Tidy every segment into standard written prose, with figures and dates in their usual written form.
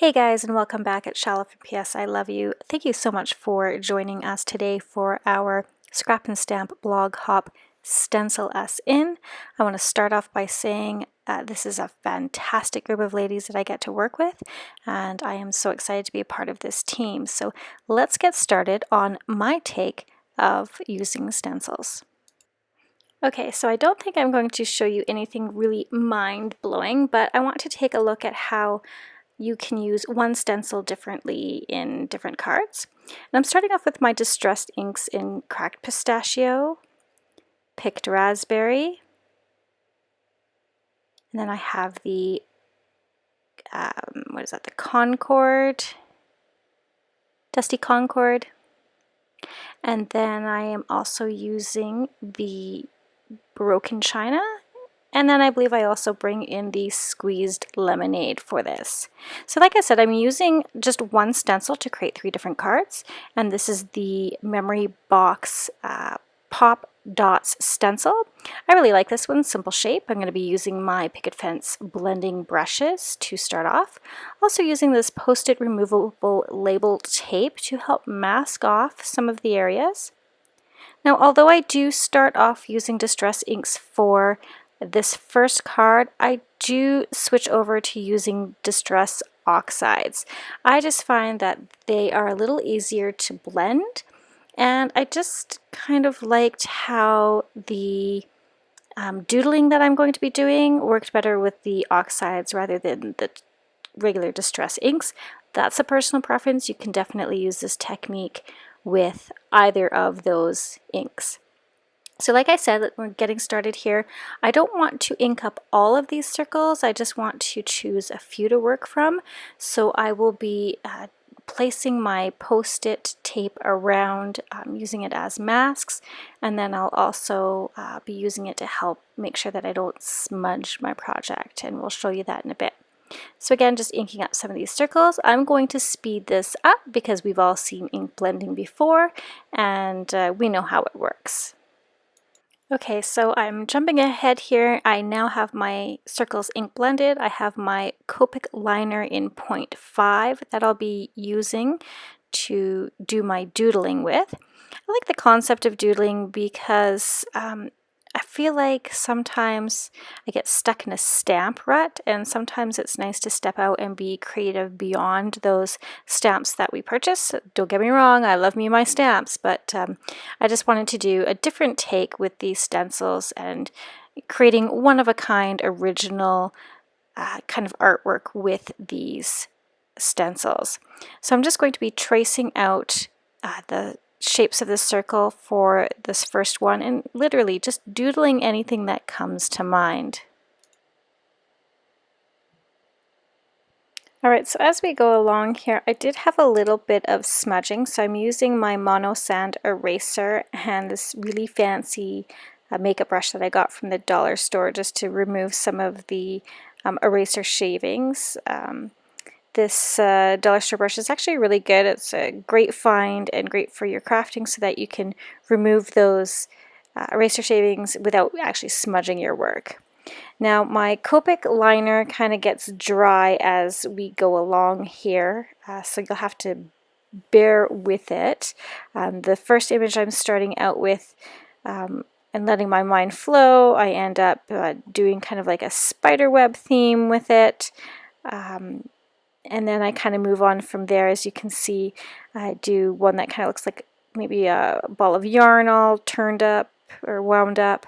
Hey guys, and welcome back at Chala from PS I Love You. Thank you so much for joining us today for our Scrap and Stamp Blog Hop Stencil Us In. I want to start off by saying this is a fantastic group of ladies that I get to work with, and I am so excited to be a part of this team. So let's get started on my take of using stencils. Okay, so I don't think I'm going to show you anything really mind-blowing, but I want to take a look at how you can use one stencil differently in different cards. And I'm starting off with my distressed inks in Cracked Pistachio, Picked Raspberry, and then I have the, the Concord, Dusty Concord, and then I am also using the Broken China. And then I believe I also bring in the Squeezed Lemonade for this. So like I said, I'm using just one stencil to create 3 different cards. And this is the Memory Box Pop Dots stencil. I really like this one, simple shape. I'm going to be using my Picket Fence blending brushes to start off. Also using this Post-it removable label tape to help mask off some of the areas. Now, although I do start off using Distress inks for this first card, I do switch over to using Distress Oxides. I just find that they are a little easier to blend, and I just kind of liked how the doodling that I'm going to be doing worked better with the oxides rather than the regular Distress inks. That's a personal preference. You can definitely use this technique with either of those inks. So like I said, we're getting started here. I don't want to ink up all of these circles. I just want to choose a few to work from. So I will be placing my Post-it tape around, using it as masks, and then I'll also be using it to help make sure that I don't smudge my project, and we'll show you that in a bit. So again, just inking up some of these circles. I'm going to speed this up because we've all seen ink blending before, and we know how it works. Okay, so I'm jumping ahead here. I now have my circles ink blended. I have my Copic liner in 0.5 that I'll be using to do my doodling with. I like the concept of doodling because I feel like sometimes I get stuck in a stamp rut, and sometimes it's nice to step out and be creative beyond those stamps that we purchase. Don't get me wrong, I love me my stamps, but I just wanted to do a different take with these stencils and creating one-of-a-kind original kind of artwork with these stencils. So I'm just going to be tracing out the shapes of the circle for this first one and literally just doodling anything that comes to mind. Alright, so as we go along here, I did have a little bit of smudging, so I'm using my Mono Sand eraser and this really fancy makeup brush that I got from the dollar store just to remove some of the eraser shavings. This dollar store brush is actually really good. It's a great find and great for your crafting so that you can remove those eraser shavings without actually smudging your work. Now my Copic liner kind of gets dry as we go along here, so you'll have to bear with it. The first image I'm starting out with and letting my mind flow, I end up doing kind of like a spider web theme with it. And then I kind of move on from there. As you can see, I do one that kind of looks like maybe a ball of yarn all turned up or wound up,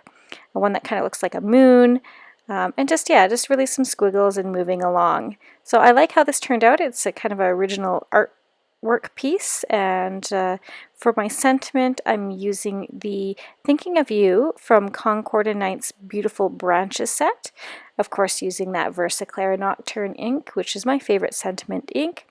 one that kind of looks like a moon, and just really some squiggles and moving along. So I like how this turned out. It's a kind of an original artwork piece, and for my sentiment, I'm using the Thinking of You from Concord & Knight's Beautiful Branches set. Of course, using that Versaclara Nocturne ink, which is my favorite sentiment ink,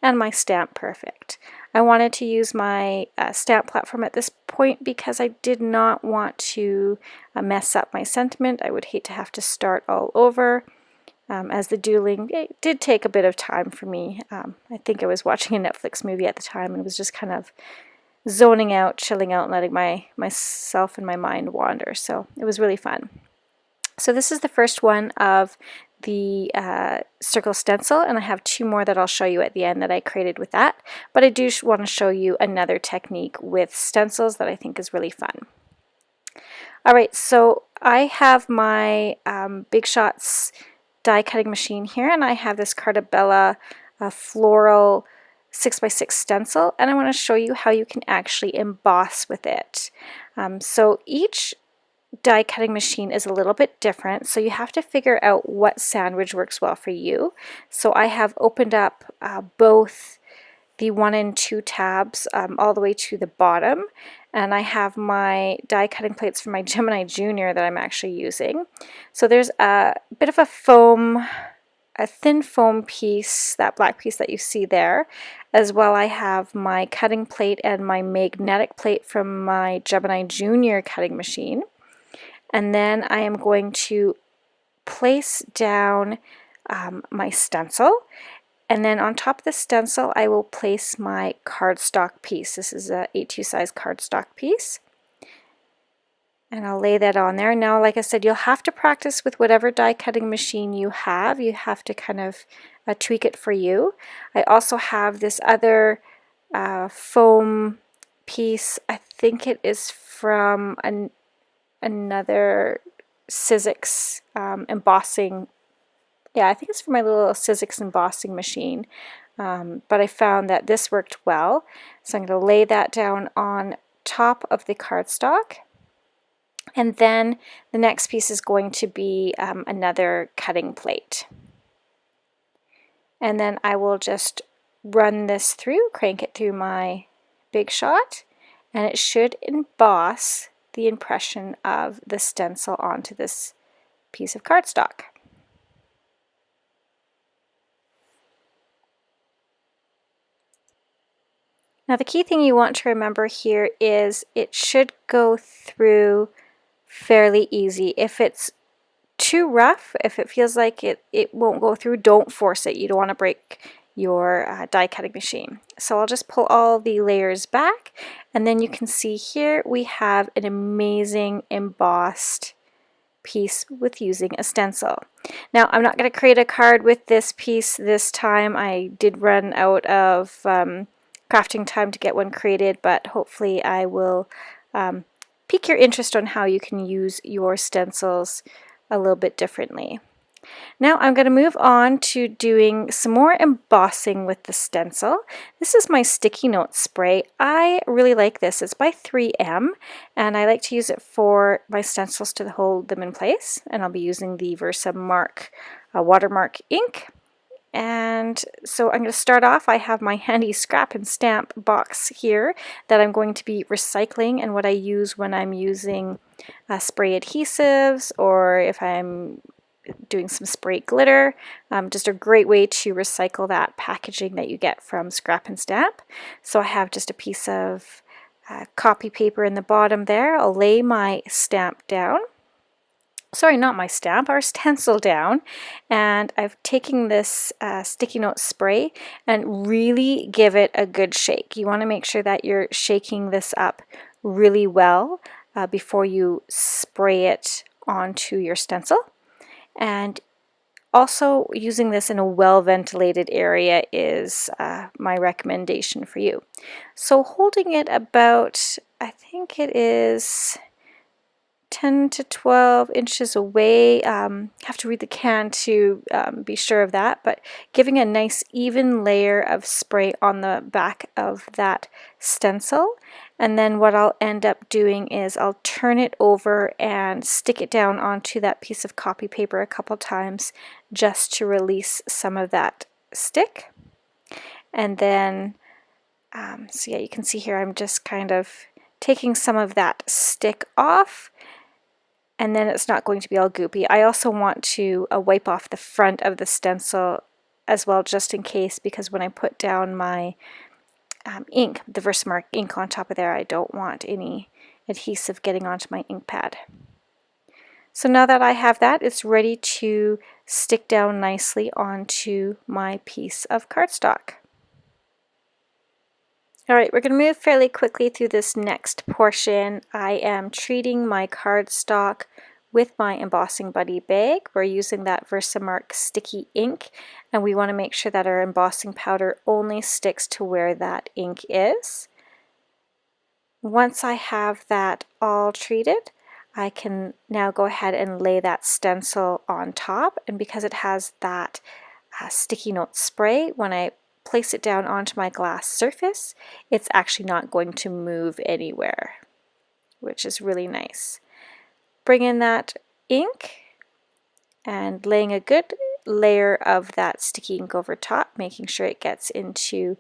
and my Stamp Perfect. I wanted to use my stamp platform at this point because I did not want to mess up my sentiment. I would hate to have to start all over. As the doodling, it did take a bit of time for me. I think I was watching a Netflix movie at the time and was just kind of zoning out, chilling out, and letting myself and my mind wander. So it was really fun. So this is the first one of the circle stencil, and I have 2 more that I'll show you at the end that I created with that. But I do want to show you another technique with stencils that I think is really fun. Alright, so I have my Big Shots die cutting machine here, and I have this Cartabella floral 6x6 stencil, and I want to show you how you can actually emboss with it. So each die cutting machine is a little bit different, so you have to figure out what sandwich works well for you. So I have opened up both the 1 and 2 tabs all the way to the bottom, and I have my die cutting plates from my Gemini Junior that I'm actually using. So there's a bit of a thin foam piece, that black piece that you see there, as well I have my cutting plate and my magnetic plate from my Gemini Junior cutting machine. And then I am going to place down my stencil, and then on top of the stencil I will place my cardstock piece. This is a A2 size cardstock piece. And I'll lay that on there. Now, like I said, you'll have to practice with whatever die cutting machine you have. You have to kind of tweak it for you. I also have this other foam piece. I think it is from another Sizzix embossing. Yeah, I think it's from my little Sizzix embossing machine. But I found that this worked well. So I'm going to lay that down on top of the cardstock. And then the next piece is going to be another cutting plate. And then I will just run this through, crank it through my Big Shot, and it should emboss the impression of the stencil onto this piece of cardstock. Now the key thing you want to remember here is it should go through fairly easy. If it's too rough, if it feels like it won't go through, don't force it. You don't want to break your die cutting machine. So I'll just pull all the layers back, and then you can see here we have an amazing embossed piece with using a stencil. Now I'm not going to create a card with this piece this time. I did run out of crafting time to get one created, but hopefully I will pique your interest on how you can use your stencils a little bit differently. Now I'm going to move on to doing some more embossing with the stencil. This is my sticky note spray. I really like this. It's by 3M, and I like to use it for my stencils to hold them in place. And I'll be using the Versamark watermark ink. And so I'm going to start off. I have my handy scrap and stamp box here that I'm going to be recycling, and what I use when I'm using spray adhesives or if I'm doing some spray glitter. Just a great way to recycle that packaging that you get from scrap and stamp. So I have just a piece of copy paper in the bottom there. I'll lay my stamp down. Sorry, not my stamp, our stencil down, and I've taken this sticky note spray and really give it a good shake. You want to make sure that you're shaking this up really well before you spray it onto your stencil. And also using this in a well-ventilated area is my recommendation for you. So holding it about, I think it is 10 to 12 inches away. Have to read the can to be sure of that, but giving a nice even layer of spray on the back of that stencil. And then what I'll end up doing is I'll turn it over and stick it down onto that piece of copy paper a couple times just to release some of that stick. And then, so yeah, you can see here I'm just kind of taking some of that stick off, and then it's not going to be all goopy. I also want to wipe off the front of the stencil as well, just in case, because when I put down my ink, the Versamark ink on top of there, I don't want any adhesive getting onto my ink pad. So now that I have that, it's ready to stick down nicely onto my piece of cardstock. Alright, we're going to move fairly quickly through this next portion. I am treating my cardstock with my Embossing Buddy bag. We're using that Versamark sticky ink, and we want to make sure that our embossing powder only sticks to where that ink is. Once I have that all treated, I can now go ahead and lay that stencil on top, and because it has that sticky note spray, when I place it down onto my glass surface, it's actually not going to move anywhere, which is really nice. Bring in that ink and laying a good layer of that sticky ink over top, making sure it gets into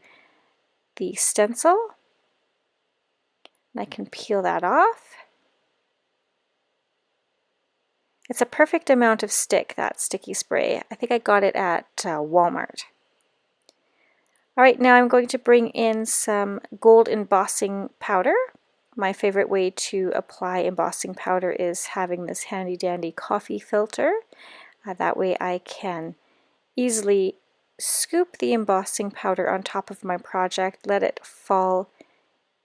the stencil. And I can peel that off. It's a perfect amount of stick, that sticky spray. I think I got it at Walmart. Alright, now I'm going to bring in some gold embossing powder. My favorite way to apply embossing powder is having this handy dandy coffee filter. That way I can easily scoop the embossing powder on top of my project, let it fall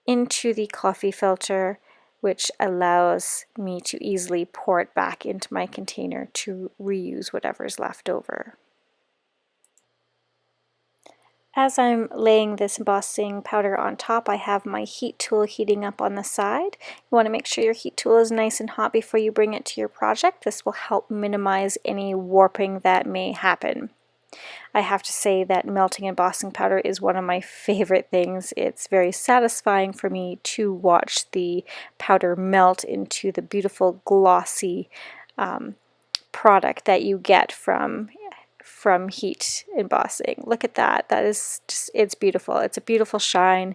into the coffee filter, which allows me to easily pour it back into my container to reuse whatever's left over. As I'm laying this embossing powder on top, I have my heat tool heating up on the side. You want to make sure your heat tool is nice and hot before you bring it to your project. This will help minimize any warping that may happen. I have to say that melting embossing powder is one of my favorite things. It's very satisfying for me to watch the powder melt into the beautiful glossy product that you get from heat embossing. Look at that. That is just, it's beautiful. It's a beautiful shine.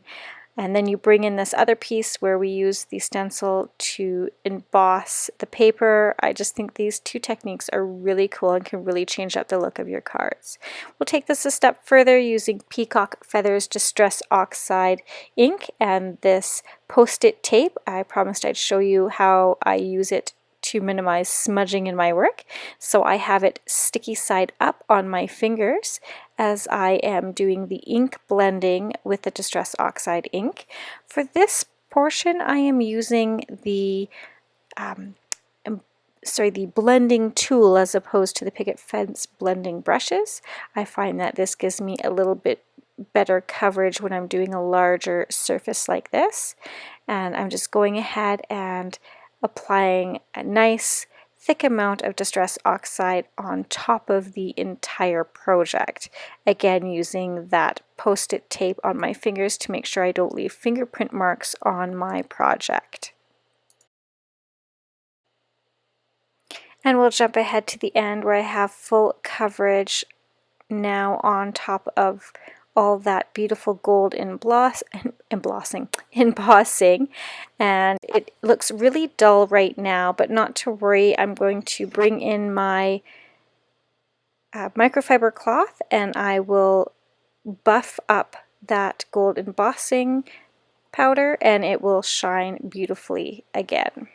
And then you bring in this other piece where we use the stencil to emboss the paper. I just think these two techniques are really cool and can really change up the look of your cards. We'll take this a step further using Peacock Feathers Distress Oxide ink and this post-it tape. I promised I'd show you how I use it to minimize smudging in my work. So I have it sticky side up on my fingers as I am doing the ink blending with the Distress Oxide ink. For this portion I am using the blending tool as opposed to the Picket Fence blending brushes. I find that this gives me a little bit better coverage when I'm doing a larger surface like this. And I'm just going ahead and applying a nice thick amount of Distress Oxide on top of the entire project. Again, using that post-it tape on my fingers to make sure I don't leave fingerprint marks on my project. And we'll jump ahead to the end where I have full coverage now on top of all that beautiful gold embossing, and it looks really dull right now, but not to worry. I'm going to bring in my microfiber cloth and I will buff up that gold embossing powder and it will shine beautifully again.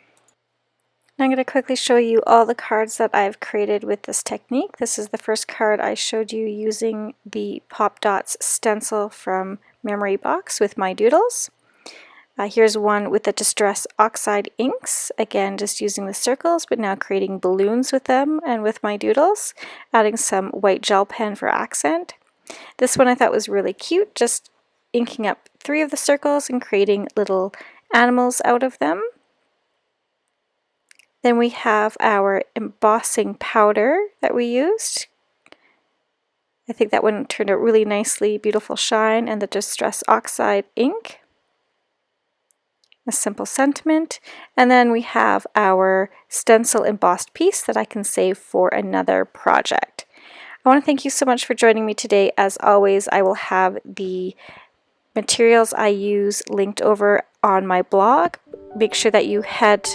I'm going to quickly show you all the cards that I've created with this technique. This is the first card I showed you using the Pop Dots stencil from Memory Box with my doodles. Here's one with the Distress Oxide inks, again just using the circles but now creating balloons with them and with my doodles, adding some white gel pen for accent. This one I thought was really cute, just inking up 3 of the circles and creating little animals out of them. Then we have our embossing powder that we used. I think that one turned out really nicely, beautiful shine, and the Distress Oxide ink. A simple sentiment. And then we have our stencil embossed piece that I can save for another project. I want to thank you so much for joining me today. As always, I will have the materials I use linked over on my blog. Make sure that you head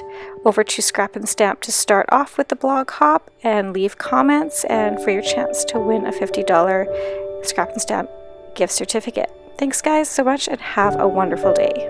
over to Scrap and Stamp to start off with the blog hop and leave comments and for your chance to win a $50 Scrap and Stamp gift certificate. Thanks guys so much and have a wonderful day.